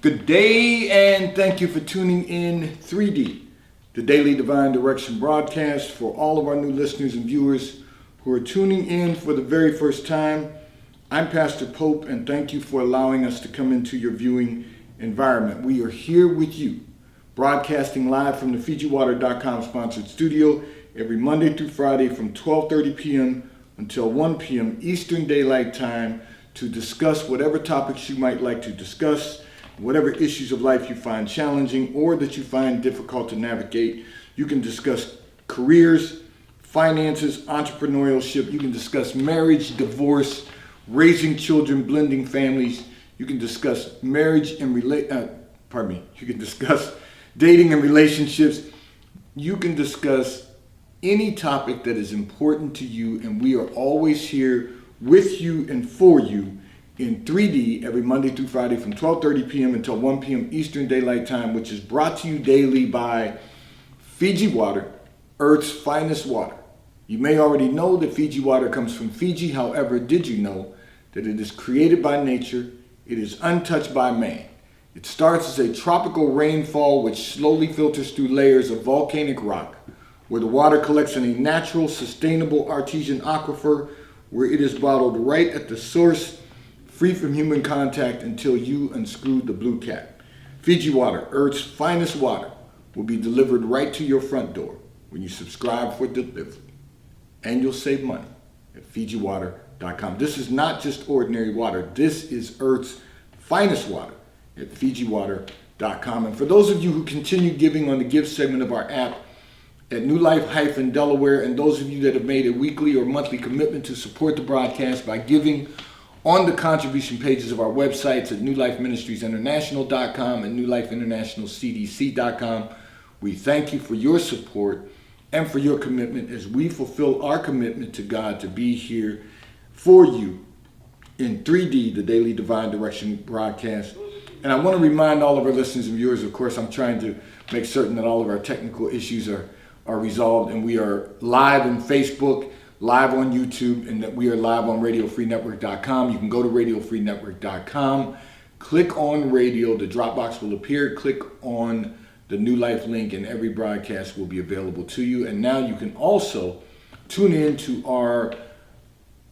Good day, and thank you for tuning in 3D, the Daily Divine Direction broadcast. For all of our new listeners and viewers who are tuning in for the very first time, I'm Pastor Pope, and thank you for allowing us to come into your viewing environment. We are here with you, broadcasting live from the FijiWater.com sponsored studio every Monday through Friday from 12:30 p.m. until 1 p.m. Eastern Daylight Time to discuss whatever topics you might like to discuss, whatever issues of life you find challenging or that you find difficult to navigate. You can discuss careers, finances, entrepreneurship. You can discuss marriage, divorce, raising children, blending families. You can discuss marriage and you can discuss dating and relationships. You can discuss any topic that is important to you, and we are always here with you and for you in 3D every Monday through Friday from 12:30 p.m. until 1 p.m. Eastern Daylight Time, which is brought to you daily by Fiji Water, Earth's finest water. You may already know that Fiji water comes from Fiji. However, did you know that it is created by nature? It is untouched by man. It starts as a tropical rainfall which slowly filters through layers of volcanic rock, where the water collects in a natural, sustainable artesian aquifer, where it is bottled right at the source, free from human contact until you unscrew the blue cap. Fiji Water, Earth's finest water, will be delivered right to your front door when you subscribe for delivery. And you'll save money at FijiWater.com. This is not just ordinary water. This is Earth's finest water at FijiWater.com. And for those of you who continue giving on the give segment of our app at New Life-Delaware, and those of you that have made a weekly or monthly commitment to support the broadcast by giving on the contribution pages of our websites at newlifeministriesinternational.com and newlifeinternationalcdc.com, we thank you for your support and for your commitment as we fulfill our commitment to God to be here for you in 3D, the Daily Divine Direction broadcast. And I want to remind all of our listeners and viewers, of course, I'm trying to make certain that all of our technical issues are resolved, and we are live on Facebook, live on YouTube, and that we are live on RadioFreeNetwork.com. You can go to RadioFreeNetwork.com, click on radio, the drop box will appear, click on the New Life link, and every broadcast will be available to you. And now you can also tune in to our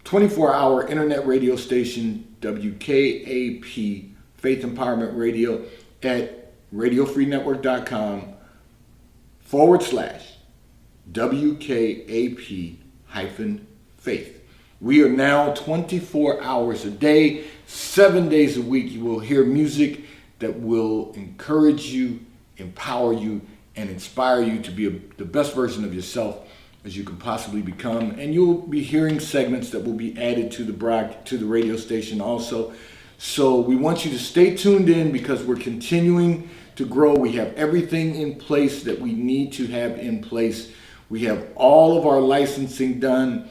24-hour internet radio station, WKAP, Faith Empowerment Radio, at RadioFreeNetwork.com/WKAP-Faith. We are now 24 hours a day, 7 days a week. You will hear music that will encourage you, empower you, and inspire you to be the best version of yourself as you can possibly become. And you'll be hearing segments that will be added to the radio station also. So we want you to stay tuned in because we're continuing to grow. We have everything in place that we need to have in place. We have all of our licensing done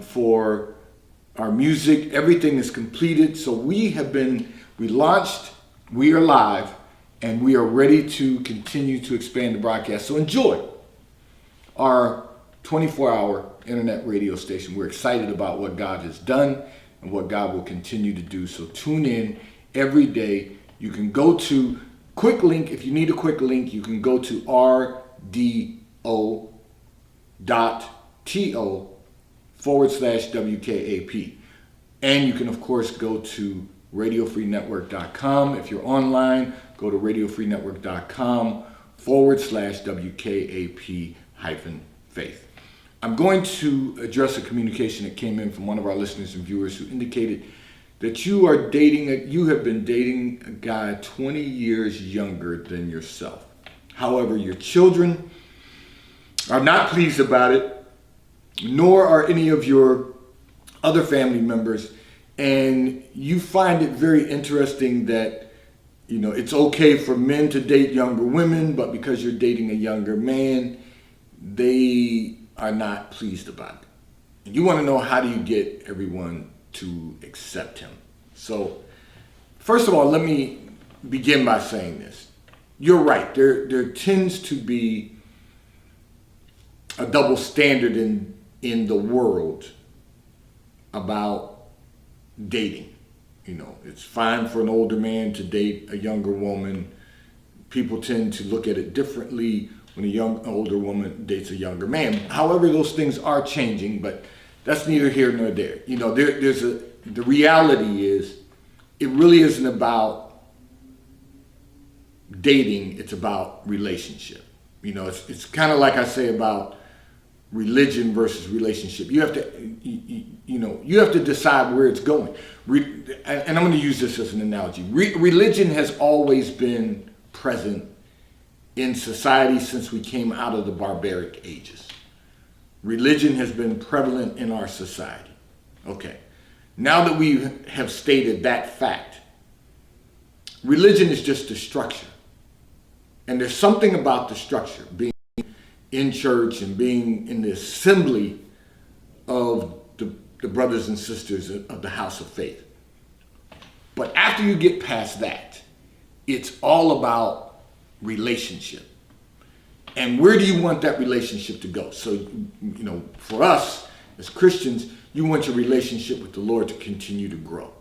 for our music. Everything is completed. So we launched, we are live, and we are ready to continue to expand the broadcast. So enjoy our 24-hour internet radio station. We're excited about what God has done and what God will continue to do. So tune in every day. You can go to quick link. If you need a quick link, you can go to rdo.to/WKAP. And you can, of course, go to RadioFreeNetwork.com. If you're online, go to RadioFreeNetwork.com/WKAP-Faith. I'm going to address a communication that came in from one of our listeners and viewers who indicated that you have been dating a guy 20 years younger than yourself. However, your children are not pleased about it, nor are any of your other family members, and you find it very interesting that, it's okay for men to date younger women, but because you're dating a younger man, they are not pleased about it. And you want to know, how do you get everyone to accept him? So, first of all, let me begin by saying this. You're right. There tends to be a double standard in the world about dating. It's fine for an older man to date a younger woman. People tend to look at it differently when older woman dates a younger man. However, those things are changing, but that's neither here nor there. The reality is, it really isn't about dating, it's about relationship. It's kind of like I say about religion versus relationship. You have to decide where it's going. And I'm going to use this as an analogy. Religion has always been present in society since we came out of the barbaric ages. Religion has been prevalent in our society. Okay. Now that we have stated that fact, religion is just a structure. And there's something about the structure, being in church and being in the assembly of the brothers and sisters of the house of faith. But after you get past that, it's all about relationship. And where do you want that relationship to go? So, for us as Christians, you want your relationship with the Lord to continue to grow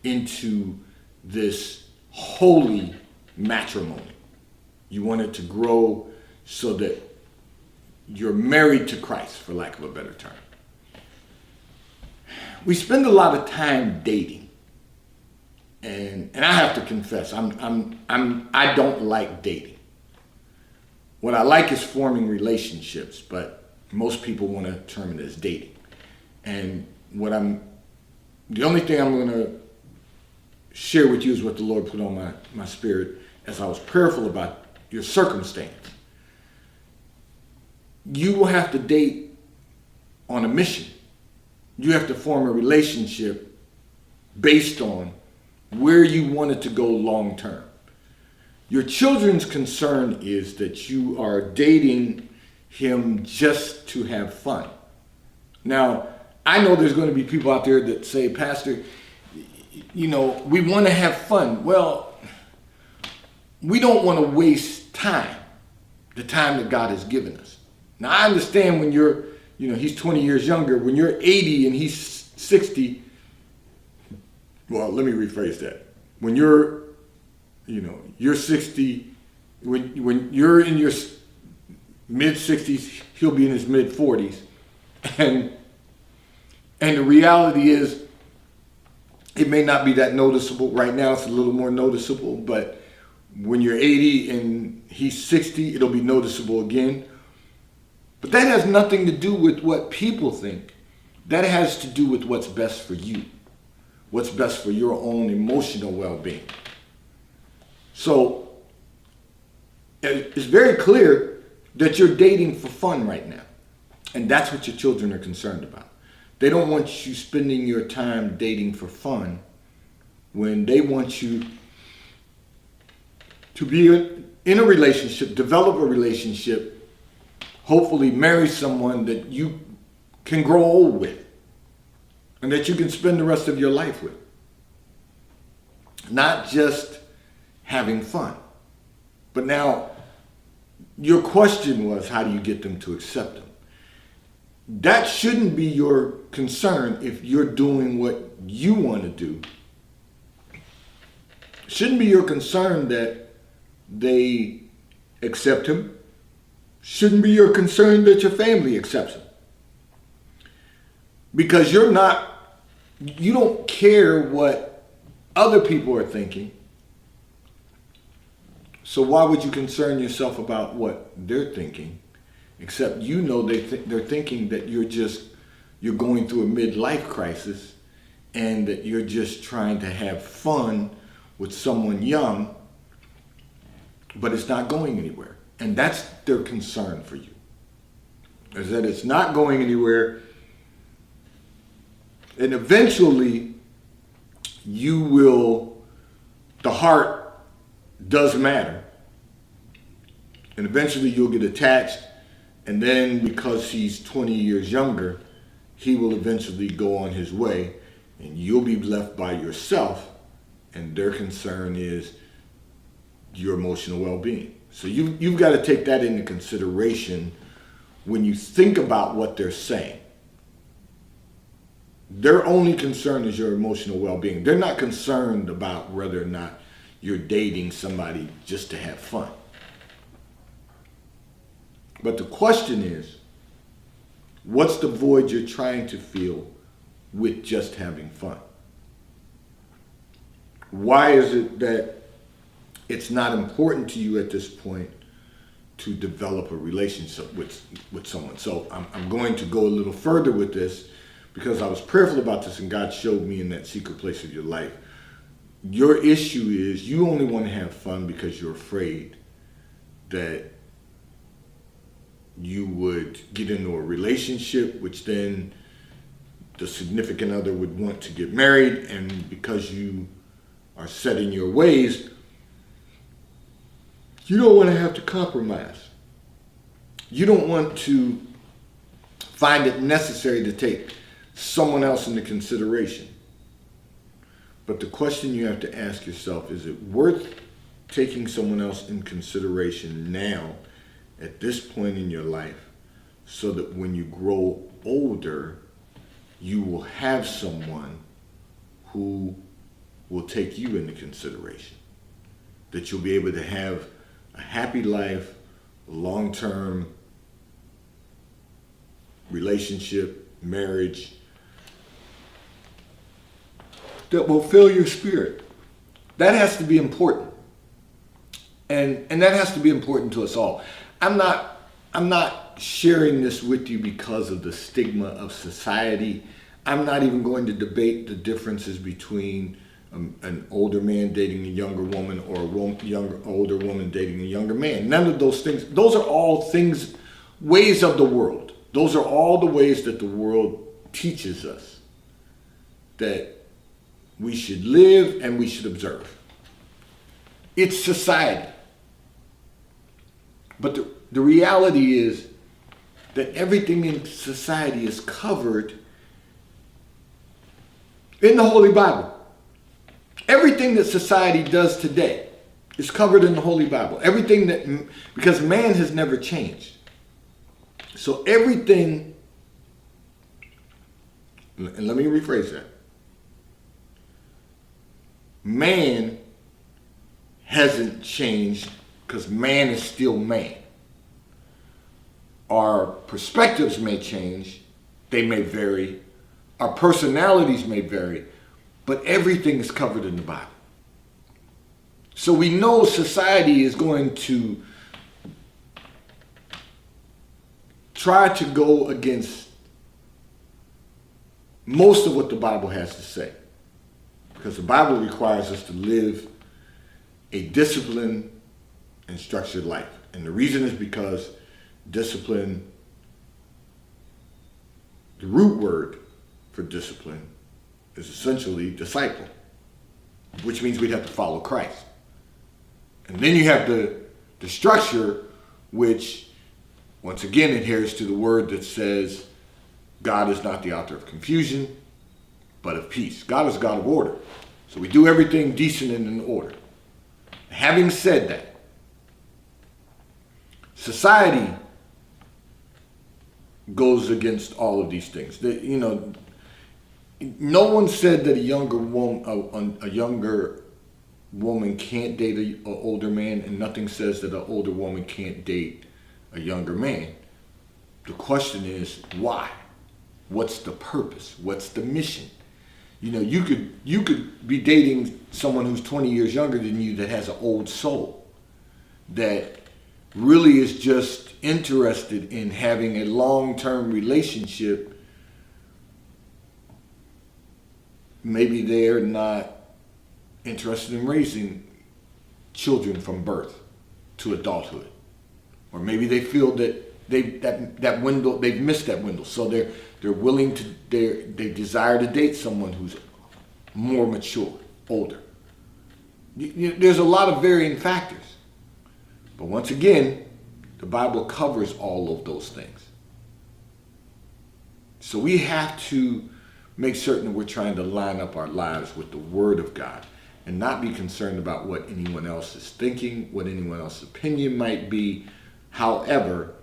into this holy matrimony. You want it to grow so that you're married to Christ, for lack of a better term. We spend a lot of time dating. And I have to confess, I don't like dating. What I like is forming relationships, but most people want to term it as dating. And the only thing I'm going to share with you is what the Lord put on my spirit as I was prayerful about your circumstance. You will have to date on a mission. You have to form a relationship based on where you want it to go long term. Your children's concern is that you are dating him just to have fun. Now, I know there's going to be people out there that say, Pastor, we want to have fun. Well, we don't want to waste time, the time that God has given us. Now, I understand when he's 20 years younger, when you're 80 and he's 60, well, let me rephrase that. When you're 60, when you're in your mid 60s, he'll be in his mid 40s. And the reality is, it may not be that noticeable. Right now, it's a little more noticeable, but when you're 80 and he's 60, it'll be noticeable again. But that has nothing to do with what people think. That has to do with what's best for you, what's best for your own emotional well-being. So it's very clear that you're dating for fun right now. And that's what your children are concerned about. They don't want you spending your time dating for fun when they want you to be in a relationship, develop a relationship, hopefully marry someone that you can grow old with and that you can spend the rest of your life with. Not just having fun. But now, your question was, how do you get them to accept them? That shouldn't be your concern if you're doing what you want to do. It shouldn't be your concern that they accept him. Shouldn't be your concern that your family accepts him. Because you don't care what other people are thinking. So why would you concern yourself about what they're thinking? Except they're thinking that you're going through a midlife crisis and that you're just trying to have fun with someone young, but it's not going anywhere. And that's their concern for you, is that it's not going anywhere. And eventually the heart does matter. And eventually you'll get attached. And then because he's 20 years younger, he will eventually go on his way and you'll be left by yourself. And their concern is your emotional well-being. So you've got to take that into consideration when you think about what they're saying. Their only concern is your emotional well-being. They're not concerned about whether or not you're dating somebody just to have fun. But the question is, what's the void you're trying to fill with just having fun? Why is it that it's not important to you at this point to develop a relationship with someone? So I'm going to go a little further with this because I was prayerful about this and God showed me in that secret place of your life. Your issue is you only want to have fun because you're afraid that you would get into a relationship, which then the significant other would want to get married, and because you are set in your ways, you don't want to have to compromise. You don't want to find it necessary to take someone else into consideration. But the question you have to ask yourself, is it worth taking someone else in consideration now at this point in your life so that when you grow older, you will have someone who will take you into consideration? That you'll be able to have a happy life, a long-term relationship, marriage, that will fill your spirit. That has to be important. And that has to be important to us all. I'm not sharing this with you because of the stigma of society. I'm not even going to debate the differences between an older man dating a younger woman or a older woman dating a younger man. None of those things. Those are all things, ways of the world. Those are all the ways that the world teaches us that we should live and we should observe. It's society. But the reality is that everything in society is covered in the Holy Bible. Everything that society does today is covered in the Holy Bible. Everything that, because man has never changed. So everything, and let me rephrase that. Man hasn't changed because man is still man. Our perspectives may change, they may vary, our personalities may vary, but everything is covered in the Bible. So we know society is going to try to go against most of what the Bible has to say. Because the Bible requires us to live a disciplined and structured life. And the reason is because discipline, the root word for discipline is essentially disciple, which means we'd have to follow Christ. And then you have the structure, which once again adheres to the word that says God is not the author of confusion, but of peace. God is a God of order. So we do everything decent and in order. Having said that, society goes against all of these things. No one said that a younger woman can't date an older man, and nothing says that an older woman can't date a younger man. The question is, why? What's the purpose? What's the mission? You could be dating someone who's 20 years younger than you that has an old soul, that really is just interested in having a long-term relationship. Maybe they're not interested in raising children from birth to adulthood. Or maybe they feel that that window, they've missed that window. So they're willing to, they desire to date someone who's more mature, older. There's a lot of varying factors. But once again, the Bible covers all of those things. So we have to make certain that we're trying to line up our lives with the Word of God and not be concerned about what anyone else is thinking, what anyone else's opinion might be. However,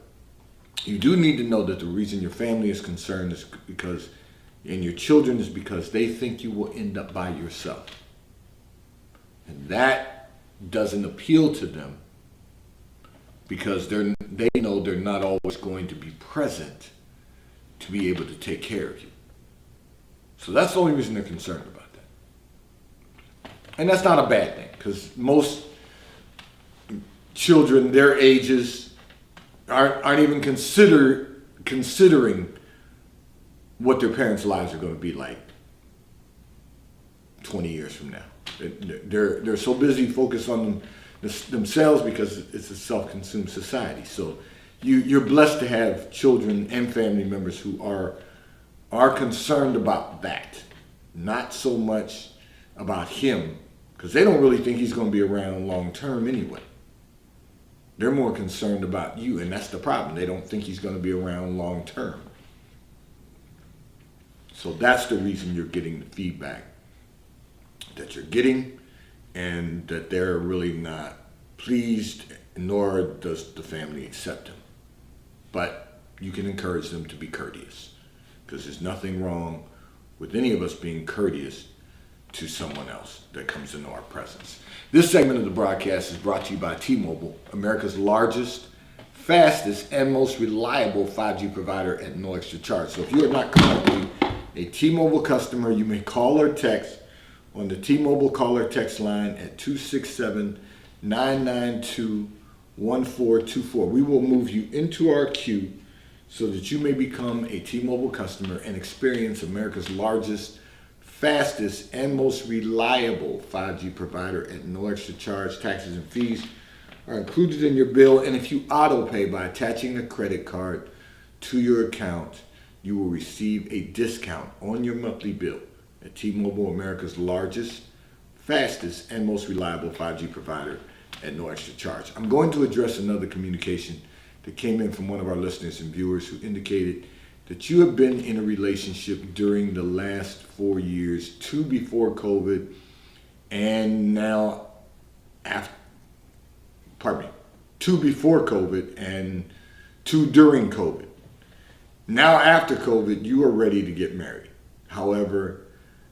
you do need to know that the reason your family is concerned is because and your children is because they think you will end up by yourself. And that doesn't appeal to them because they know they're not always going to be present to be able to take care of you. So that's the only reason they're concerned about that. And that's not a bad thing, because most children their ages aren't even considering what their parents' lives are going to be like 20 years from now. They're so busy focused on themselves because it's a self-consumed society. So you're blessed to have children and family members who are concerned about that, not so much about him, because they don't really think he's going to be around long term anyway. They're more concerned about you, and that's the problem. They don't think he's going to be around long term. So that's the reason you're getting the feedback that you're getting, and that they're really not pleased, nor does the family accept him. But you can encourage them to be courteous, because there's nothing wrong with any of us being courteous to someone else that comes into our presence. This segment of the broadcast is brought to you by T-Mobile, America's largest, fastest, and most reliable 5G provider at no extra charge. So if you are not currently a T-Mobile customer, you may call or text on the T-Mobile caller text line at 267-992-1424. We will move you into our queue so that you may become a T-Mobile customer and experience America's largest, fastest, and most reliable 5G provider at no extra charge. Taxes and fees are included in your bill, and if you auto pay by attaching a credit card to your account, you will receive a discount on your monthly bill at T-Mobile, America's largest, fastest, and most reliable 5G provider at no extra charge. I'm going to address another communication that came in from one of our listeners and viewers who indicated that you have been in a relationship during the last 4 years, 2 before COVID, and now 2 before COVID and 2 during COVID. Now after COVID, you are ready to get married. However,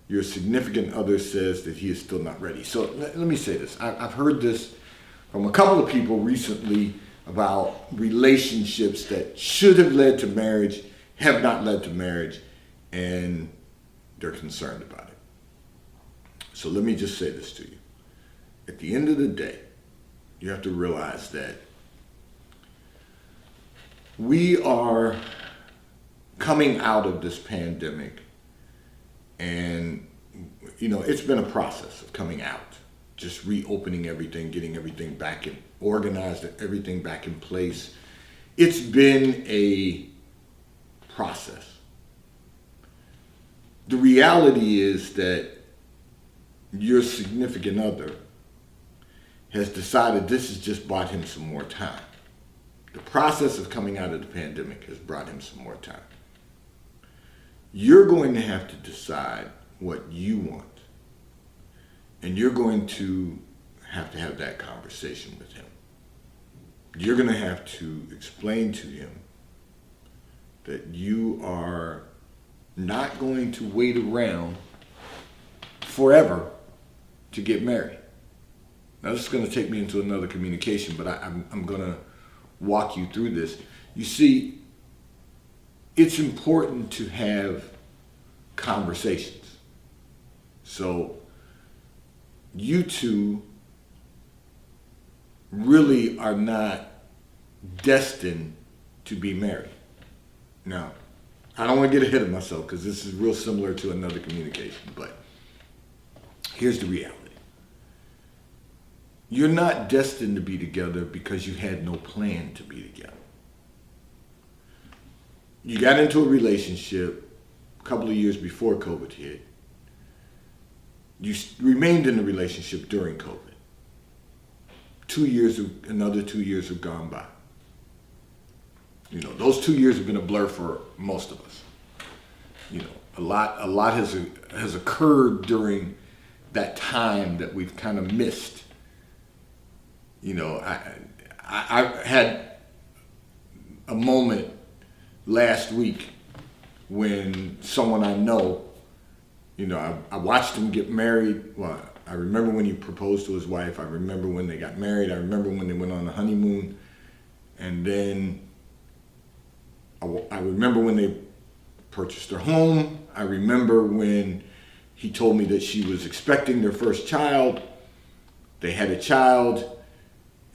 your significant other says that he is still not ready. So let me say this. I've heard this from a couple of people recently about relationships that should have led to marriage, have not led to marriage, and they're concerned about it. So let me just say this to you. At the end of the day, you have to realize that we are coming out of this pandemic, and it's been a process of coming out, just reopening everything, getting everything back in organized, everything back in place. It's been a process. The reality is that your significant other has decided this has just bought him some more time. The process of coming out of the pandemic has brought him some more time. You're going to have to decide what you want. And you're going to have that conversation with him. You're going to have to explain to him that you are not going to wait around forever to get married. Now, this is going to take me into another communication, but I'm going to walk you through this. You see, it's important to have conversations. So you two really are not destined to be married. Now, I don't want to get ahead of myself because this is real similar to another communication, but here's the reality. You're not destined to be together because you had no plan to be together. You got into a relationship a couple of years before COVID hit. You remained in the relationship during COVID. Another 2 years have gone by. Those 2 years have been a blur for most of us. A lot has occurred during that time that we've kind of missed. I had a moment last week when someone I know, I watched him get married. Well, I remember when he proposed to his wife. I remember when they got married. I remember when they went on the honeymoon. And then I remember when they purchased their home. I remember when he told me that she was expecting their first child. They had a child.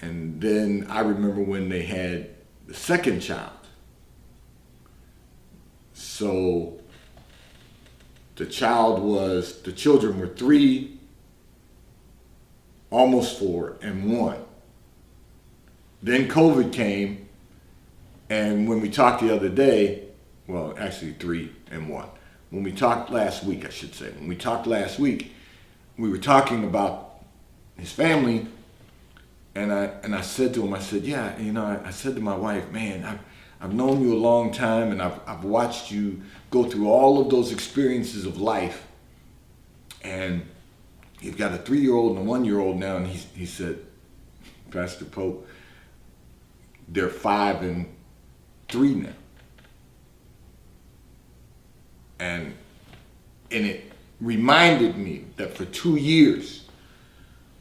And then I remember when they had the second child. So the children were 3, almost 4, and 1. Then COVID came, and when we talked the other day, well, actually 3 and 1. When we talked last week, I should say, we were talking about his family, and I said to him, I said, yeah, I said to my wife, man, I've known you a long time, and I've watched you go through all of those experiences of life, and you've got a 3-year-old and a 1-year-old now. And he said, Pastor Pope, they're 5 and 3 now. And it reminded me that for 2 years,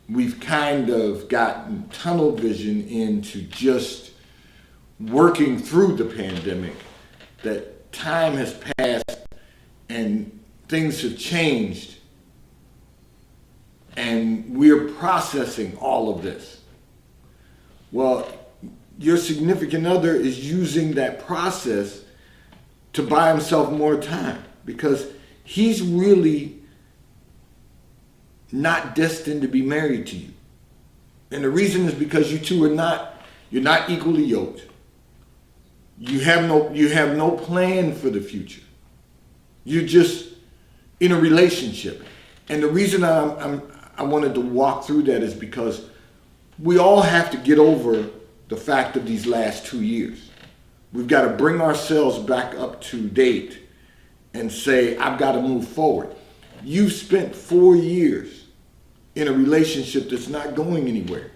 we've kind of gotten tunnel vision into just working through the pandemic, that time has passed and things have changed, and we're processing all of this. Well, your significant other is using that process to buy himself more time, because he's really not destined to be married to you. And the reason is because you're not equally yoked. You have no plan for the future. You're just in a relationship. And the reason I wanted to walk through that is because we all have to get over the fact of these last 2 years. We've got to bring ourselves back up to date and say, I've got to move forward. You've spent 4 years in a relationship that's not going anywhere.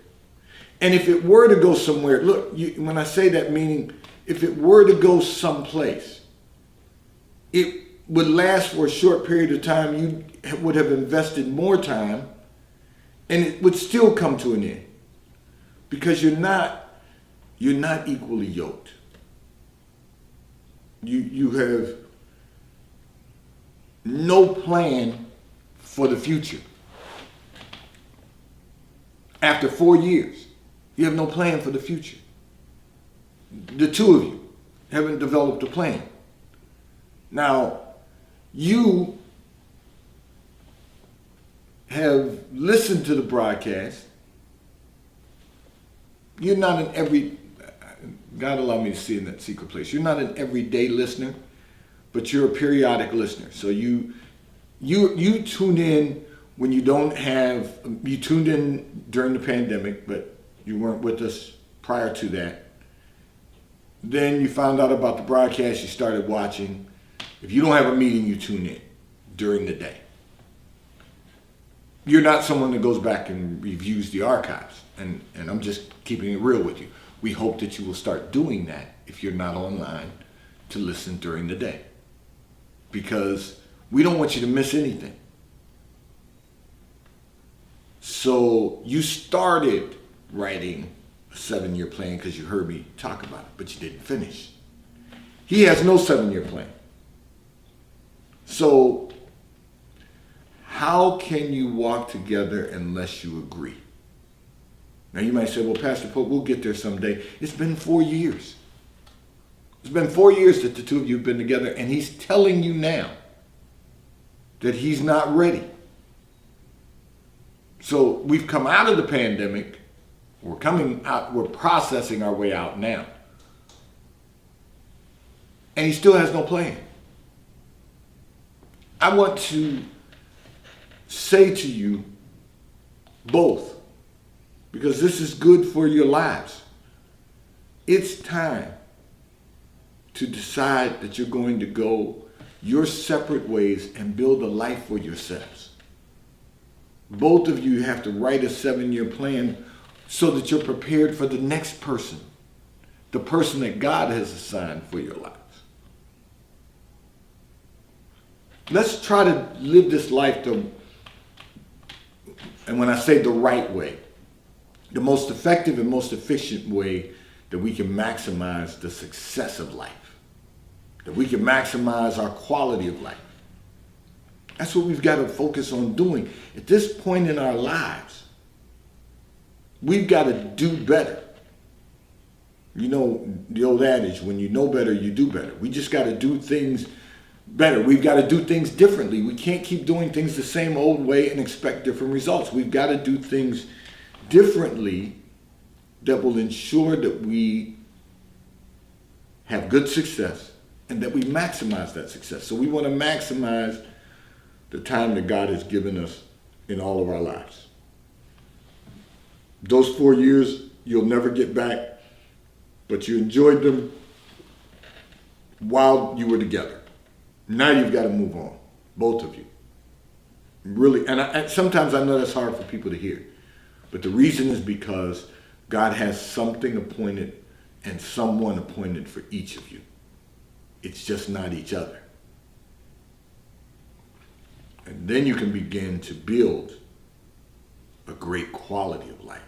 And if it were to go somewhere, look, when I say that, meaning if it were to go someplace, it would last for a short period of time. You would have invested more time, and it would still come to an end, because you're not equally yoked. You have no plan for the future. After 4 years, you have no plan for the future. The two of you haven't developed a plan. Now, you have listened to the broadcast. You're not an God allow me to see in that secret place. You're not an everyday listener, but you're a periodic listener. So you tune in when you tuned in during the pandemic, but you weren't with us prior to that. Then you found out about the broadcast, you started watching. If you don't have a meeting, you tune in during the day. You're not someone that goes back and reviews the archives. And I'm just keeping it real with you. We hope that you will start doing that if you're not online to listen during the day, because we don't want you to miss anything. So you started writing a 7-year plan because you heard me talk about it, but you didn't finish. He has no 7-year plan. So how can you walk together unless you agree? Now you might say, well, Pastor Pope, we'll get there someday. It's been 4 years. It's been 4 years that the two of you have been together, and he's telling you now that he's not ready. So we've come out of the pandemic. We're coming out. We're processing our way out now. And he still has no plan. I want to say to you both, because this is good for your lives, it's time to decide that you're going to go your separate ways and build a life for yourselves. Both of you have to write a 7-year plan so that you're prepared for the next person, the person that God has assigned for your lives. Let's try to live this life and when I say the right way, the most effective and most efficient way that we can maximize the success of life, that we can maximize our quality of life. That's what we've got to focus on doing. At this point in our lives, we've got to do better. You know, the old adage, when you know better, you do better. We just got to do things better. We've got to do things differently. We can't keep doing things the same old way and expect different results. We've got to do things differently that will ensure that we have good success and that we maximize that success. So we want to maximize the time that God has given us in all of our lives. Those 4 years you'll never get back, but you enjoyed them while you were together. Now you've got to move on, both of you. Really, and sometimes I know that's hard for people to hear, but the reason is because God has something appointed and someone appointed for each of you. It's just not each other. And then you can begin to build a great quality of life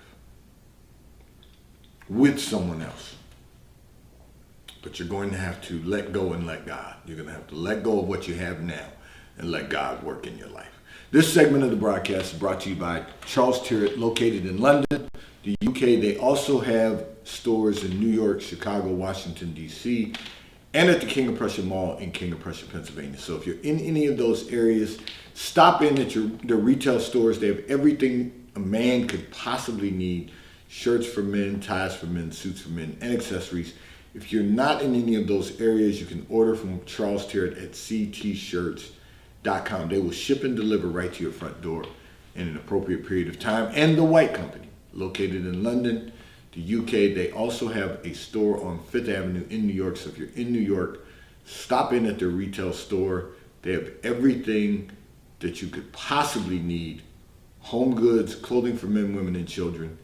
with someone else. But you're going to have to let go and let God. You're going to have to let go of what you have now and let God work in your life. This segment of the broadcast is brought to you by Charles Tyrwhitt, located in London, the UK. They also have stores in New York, Chicago, Washington, D.C., and at the King of Prussia Mall in King of Prussia, Pennsylvania. So if you're in any of those areas, stop in at their retail stores. They have everything a man could possibly need: shirts for men, ties for men, suits for men, and accessories. If you're not in any of those areas, you can order from Charles Tyrwhitt at ctshirts.com. They will ship and deliver right to your front door in an appropriate period of time. And The White Company, located in London, the UK. They also have a store on Fifth Avenue in New York. So if you're in New York, stop in at their retail store. They have everything that you could possibly need: home goods, clothing for men, women, and children.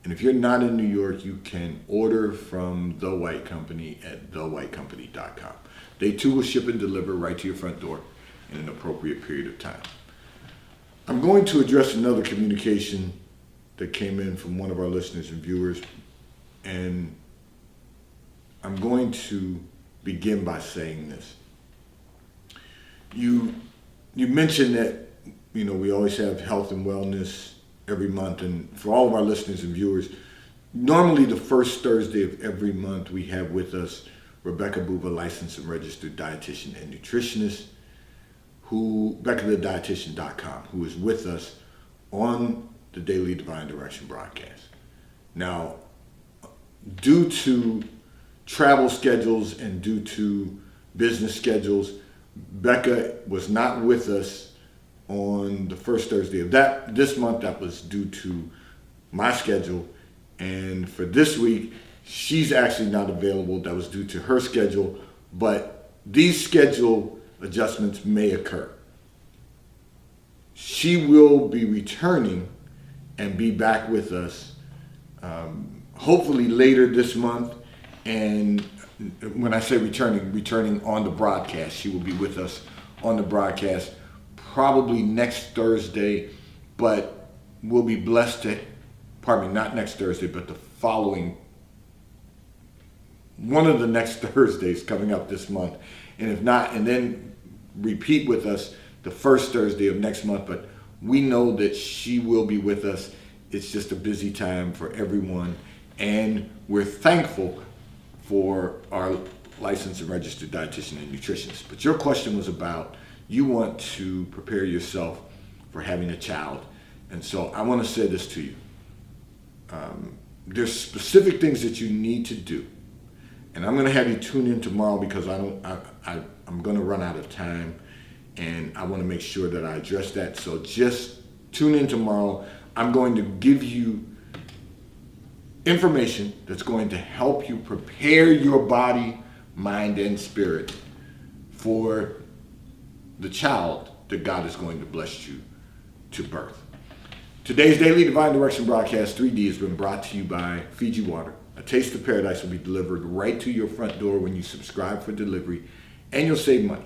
And if you're not in New York, you can order from The White Company at thewhitecompany.com. They too will ship and deliver right to your front door in an appropriate period of time. I'm going to address another communication that came in from one of our listeners and viewers. And I'm going to begin by saying this. You mentioned that, we always have health and wellness every month, and for all of our listeners and viewers, normally the first Thursday of every month we have with us Rebecca Buva, licensed and registered dietitian and nutritionist, BeccaTheDietitian.com, who is with us on the Daily Divine Direction broadcast. Now, due to travel schedules and due to business schedules, Becca was not with us on the first Thursday of this month. That was due to my schedule. And for this week, she's actually not available. That was due to her schedule. But these schedule adjustments may occur. She will be returning and be back with us hopefully later this month. And when I say returning on the broadcast, she will be with us on the broadcast probably next Thursday, but we'll be blessed to, not next Thursday, but the following, one of the next Thursdays coming up this month. And if not, and then repeat with us the first Thursday of next month, but we know that she will be with us. It's just a busy time for everyone, and we're thankful for our licensed and registered dietitian and nutritionist. But your question was about, you want to prepare yourself for having a child. And so I want to say this to you. There's specific things that you need to do. And I'm going to have you tune in tomorrow because I'm going to run out of time, and I want to make sure that I address that. So just tune in tomorrow. I'm going to give you information that's going to help you prepare your body, mind, and spirit for the child that God is going to bless you to birth. Today's Daily Divine Direction broadcast 3D has been brought to you by Fiji Water. A taste of paradise will be delivered right to your front door when you subscribe for delivery, and you'll save money.